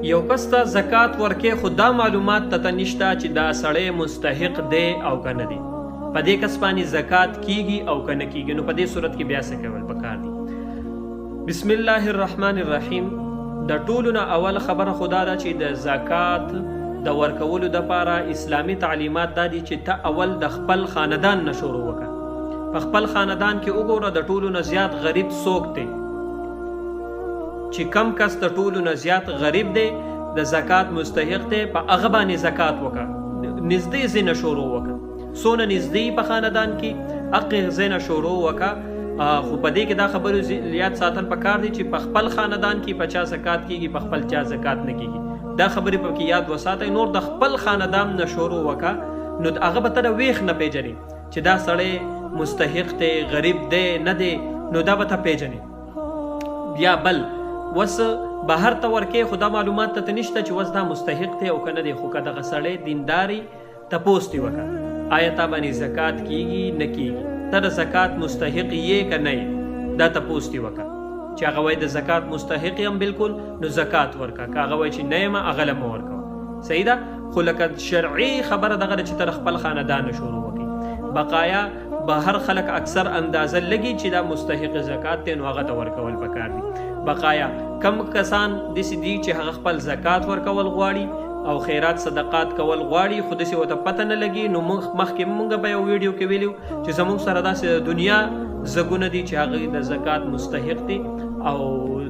یو کس ته زکات ورکې خو دا معلومات ته نشته چې دا سړی مستحق دی او که نه دی، په دې کس باندې زکات کیږي او که نه کیږي. نو په دې صورت کې بیا څه کول پکار دي؟ بسم الله الرحمن الرحیم. د ټولو نه اول خبره خدا ده چې د زکات د ورکولو دپاره اسلامي تعلیمات دا دي چې ته اول د خپل خاندان نه شروع وکړه. په خپل خاندان کې وګوره د ټولو نه زیات غریب څوک دی، چې کم کس د ټولو نه زیات غریب دی د زکات مستحق دی، په هغه باندې زکات وکړه. نږدې ځای نه شروع وکړه، څونه نږدې په خاندان کې هغې ځای نه شروع وکړه. خو په دې کې دا خبرو یاد ساتل پکار دي چې په خپل خاندان کې په چا زکات کیږي، په خپل چا زکات نه کیږي. دا خبرې په کې یاد وساتئ. نور د خپل خاندان نه شروع وکړه، نو هغه به ته ویښ نه پیژني چې دا سړی مستحق دی، غریب دی، نه دی، نو دا به ته پیژني. بیا بل وس بهر ته ورکې خو دا معلومات ته نشته چې وس دا مستحق دی او که نه دی. خو که دغه سړی دینداري تپوس دې وکړه آیا تا باندې زکات کیږي نه کیږي، ته د زکات مستحق یې که نه یې، دا تپوس دې وکړه. چې هغه وایي د زکات مستحق یم بالکل، نو زکات ورکړه. که هغه وایي چې نه یم هغه له مه ورکوه. صحیح ده. خو لکه شرعي خبره دغه ده چې ته خپل خاندان شروع وکړي. بقایا بهر خلک اکثر اندازه لګي چې دا مستحق زکات دی، نو هغه ته ورکول پکار دي. بقایا کم کسان داسې دي چې هغه خپل زکات ورکول غواړي او خیرات صدقات کول غواړي، خو داسې ورته پته نه لګي. نو مخکې مونږ به یو ویډیو کې ویلو چې زموږ سره داسې دنیا زګونه دي چې هغه د زکات مستحق دي او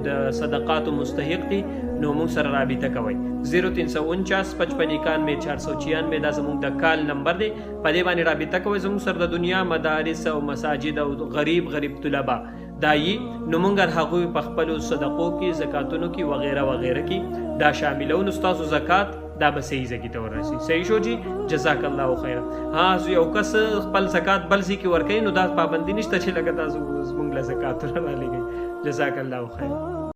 د صدقاتو مستحق دي. نو موږ سره رابطه کوئ. 0349 55 91 496 دا زموږ د کال نمبر دی. په دې باندې رابطه کوئ. زموږ سره د دنیا مدارس او مساجد او غریب طلبا دایي، نو مونږ هغوی په خپلو صدقو کې، زکاتونو کې وغیره وغیره کې دا شاملو. نو ستاسو زکات دا به صحیح ځای ته ورسي. صحیح شو جی، جزاک الله خیره. ها یو کس خپل زکات بل ځای کې ورکوي، نو دا پابندي نشته چې لکه تاسو زموږ له زکاتونه رالېږئ. جزاک الله خیر.